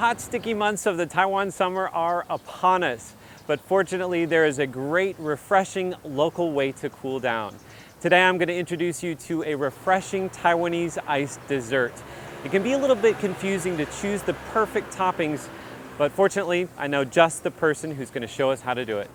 hot, sticky months of the Taiwan summer are upon us, but fortunately there is a great, refreshing local way to cool down. Today I'm going to introduce you to a refreshing Taiwanese iced dessert. It can be a little bit confusing to choose the perfect toppings, but fortunately I know just the person who's going to show us how to do it.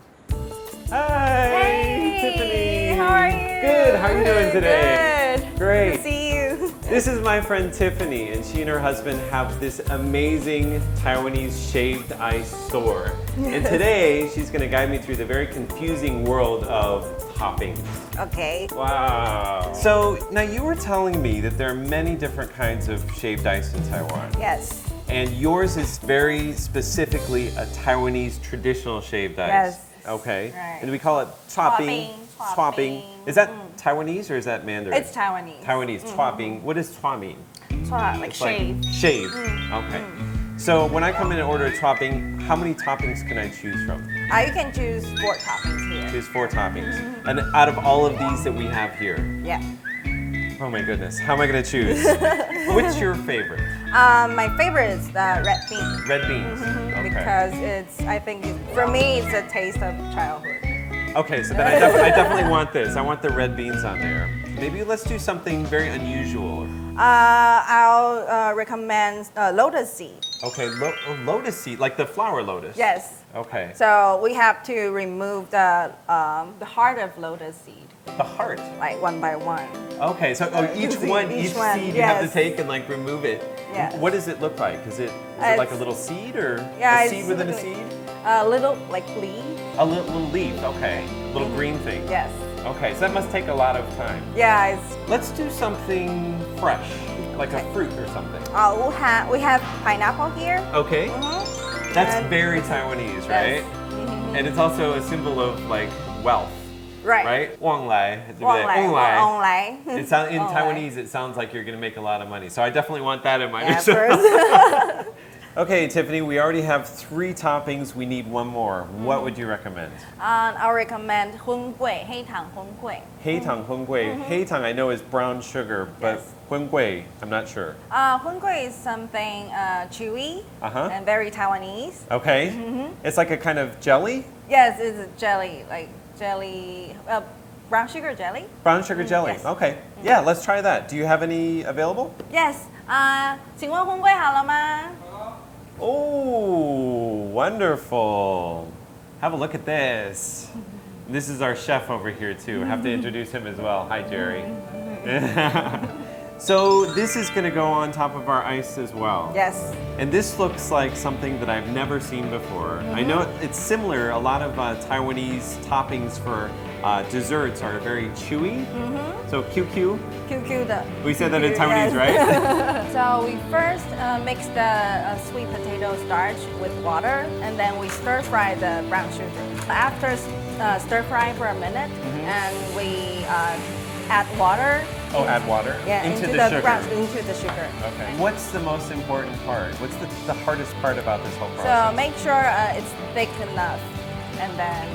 Hi, hey, Tiffany. How are you? Good. How are you doing today? Good. Great. Good to see you. This is my friend Tiffany, and she and her husband have this amazing Taiwanese shaved ice store. Yes. And today she's going to guide me through the very confusing world of toppings. Okay. Wow. So now you were telling me that there are many different kinds of shaved ice in Taiwan. Yes. And yours is very specifically a Taiwanese traditional shaved ice. Yes. Okay. Right. And we call it topping. Topping. Is that Taiwanese or is that Mandarin? It's Taiwanese. Taiwanese, topping. What does twa mean? Twa, like It's shade. Shave. Okay. So when I come in and order a topping, how many toppings can I choose from? You can choose 4 toppings here. Choose 4 toppings. And out of all of these that we have here, Yeah. oh my goodness, how am I going to choose? What's your favorite? My favorite is the red bean. Red beans. Okay. Because for me, it's a taste of childhood. Okay, so then I definitely want this. I want the red beans on there. Maybe let's do something very unusual. I'll recommend lotus seed. Okay, lotus seed, like the flower lotus. Yes. Okay. So we have to remove the heart of lotus seed, The heart. like one by one. Okay, so each one, Each one, seed you have to yes. take and like remove it. Yes. What does it look like? Is it like a little seed or a seed within a seed? A little like leaf. A little leaf, okay. Little green thing. Yes. Okay, so that must take a lot of time. Yeah, it's. Let's do something fresh, like a fruit or something. We have pineapple here. Okay. That's And- very Taiwanese, right? And it's also a symbol of like wealth, Right. right? 旺来, Onlai. It sounds in Taiwanese. It sounds like you're going to make a lot of money. So I definitely want that in my Yeah, dish. first. Okay, Tiffany, we already have 3 toppings. We need one more. What would you recommend? I'll recommend 荤桂, 黑糖荤桂. 黑糖荤桂. 黑糖 I know is brown sugar, but Yes. 荤桂 I'm not sure. 荤桂 is something chewy and very Taiwanese. Okay. It's like a kind of jelly? Yes, it's a jelly, like jelly, brown sugar jelly. Brown sugar jelly. Yes. Okay. Yeah, let's try that. Do you have any available? Yes. 请问荤桂好了吗? Oh, wonderful. Have a look at this. This is our chef over here too. I have to introduce him as well. Hi, Jerry. So this is going to go on top of our ice as well. Yes. And this looks like something that I've never seen before. I know it's similar. A lot of Taiwanese toppings for desserts are very chewy. So QQ. QQ the. We said that in Taiwanese, right? So we first mix the sweet potato starch with water, and then we stir fry the brown sugar. After stir fry for a minute, and we add water. Oh, add water? Yeah, into the sugar. Into the sugar. Okay. What's the most important part? What's the hardest part about this whole So process? make sure it's thick enough, and then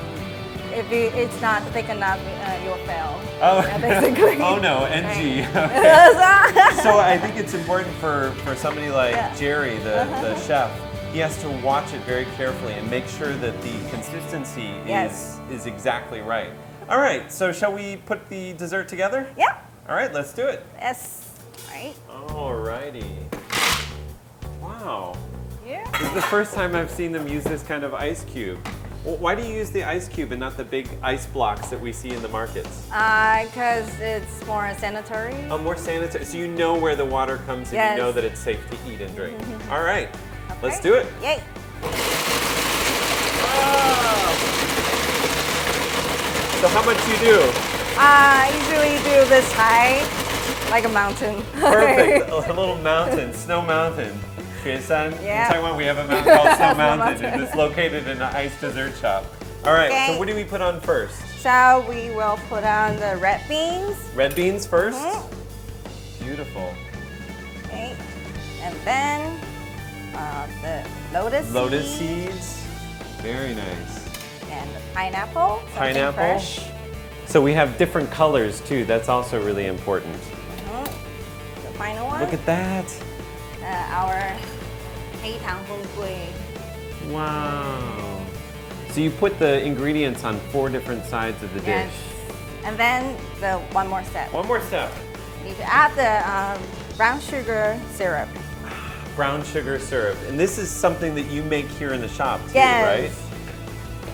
if it's not thick enough, you'll fail. Oh, basically. Oh no, NG. Right. So I think it's important for somebody like Yeah. Jerry, the chef. He has to watch it very carefully and make sure that the consistency Yes. is exactly right. All right, so shall we put the dessert together? Yeah. All right, let's do it. Yes. Right. All righty. Wow. Yeah. This is the first time I've seen them use this kind of ice cube. Well, why do you use the ice cube and not the big ice blocks that we see in the markets? Because it's more sanitary. Oh, more sanitary. So you know where the water comes and Yes. you know that it's safe to eat and drink. All right, let's do it. Yay. So how much you do? I usually do this high, like a mountain. Perfect. A little mountain, snow mountain. Xueshan. Yeah. In Taiwan we have a mountain called Snow Snow Mountain, and Mountain. it's located in an ice dessert shop. All right, Okay. so what do we put on first? So we will put on the red beans. Red beans first? Beautiful. Okay. And then the lotus Lotus seed seeds. Very nice. and the pineapple. something Pineapple. Fresh. So we have different colors too. That's also really important. The final one. Look at that. Our 黑糖风龟. Wow. So you put the ingredients on 4 different sides of the Yes. dish. And then one more step. One more step. You need to add the brown sugar syrup. Brown sugar syrup. And this is something that you make here in the shop too, Yes. right?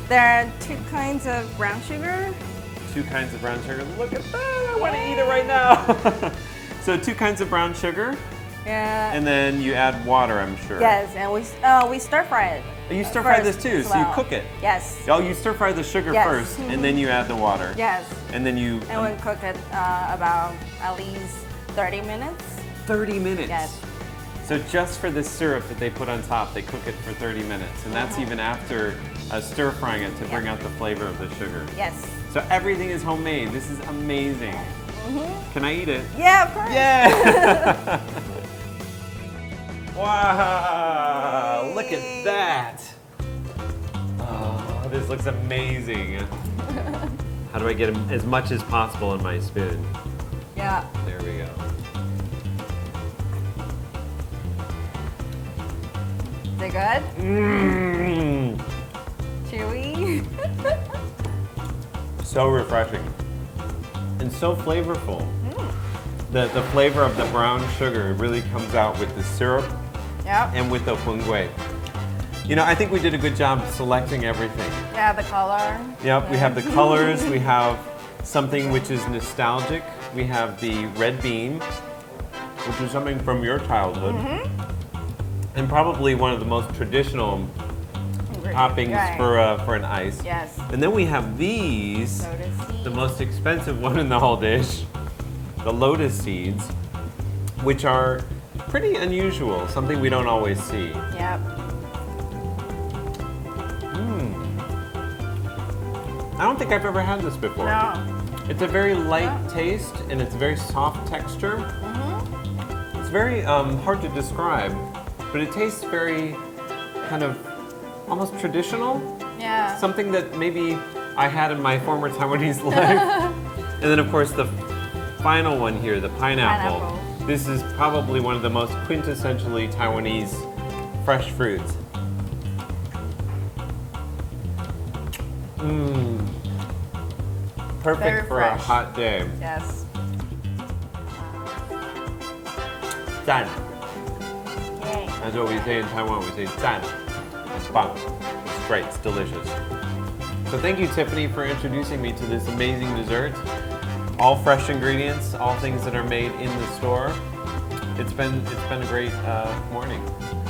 There are 2 kinds of brown sugar. 2 kinds of brown sugar. Look at that, I want to eat it right now. So 2 kinds of brown sugar, Yeah. and then you add water, I'm sure. Yes, and we stir fry it. You stir fry this first too, as so you well. cook it. Yes. Oh, you stir fry the sugar Yes. first, and then you add the water. Yes. And then you... And we cook it about at least 30 minutes. 30 minutes? Yes. So just for the syrup that they put on top, they cook it for 30 minutes. And that's even after stir frying it to bring out the flavor of the sugar. Yes. So everything is homemade. This is amazing. Can I eat it? Yeah, of course. Yeah! Wow! Look at that! Oh, this looks amazing. How do I get as much as possible in my spoon? Yeah. There we go. Is it good? Mmm! Chewy? So refreshing. And so flavorful. The flavor of the brown sugar really comes out with the syrup Yep. and with the pungui. You know, I think we did a good job selecting everything. Yeah, the color. Yep, we have the colors, we have something which is nostalgic, we have the red bean, which is something from your childhood, and probably one of the most traditional toppings for an ice. Yes. And then we have these, Lotus seed. the most expensive one in the whole dish, the lotus seeds, which are pretty unusual, something we don't always see. Yep. I don't think I've ever had this before. No. It's a very light taste and it's a very soft texture. It's very hard to describe, but it tastes very kind of almost traditional. Yeah. Something that maybe I had in my former Taiwanese life. And then of course the final one here, the pineapple. Pineapple. This is probably one of the most quintessentially Taiwanese fresh fruits. Mmm. Perfect Very for a fresh. hot day. Yes. Zan. Yay. That's what we say in Taiwan. We say zan. It's bang. It's great. It's delicious. So thank you, Tiffany, for introducing me to this amazing dessert. All fresh ingredients, all things that are made in the store. It's been a great morning.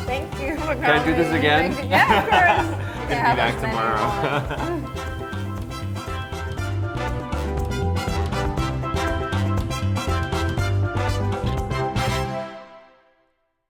Thank you for coming. Can I do this again? Yeah, of course. We'll be back tomorrow.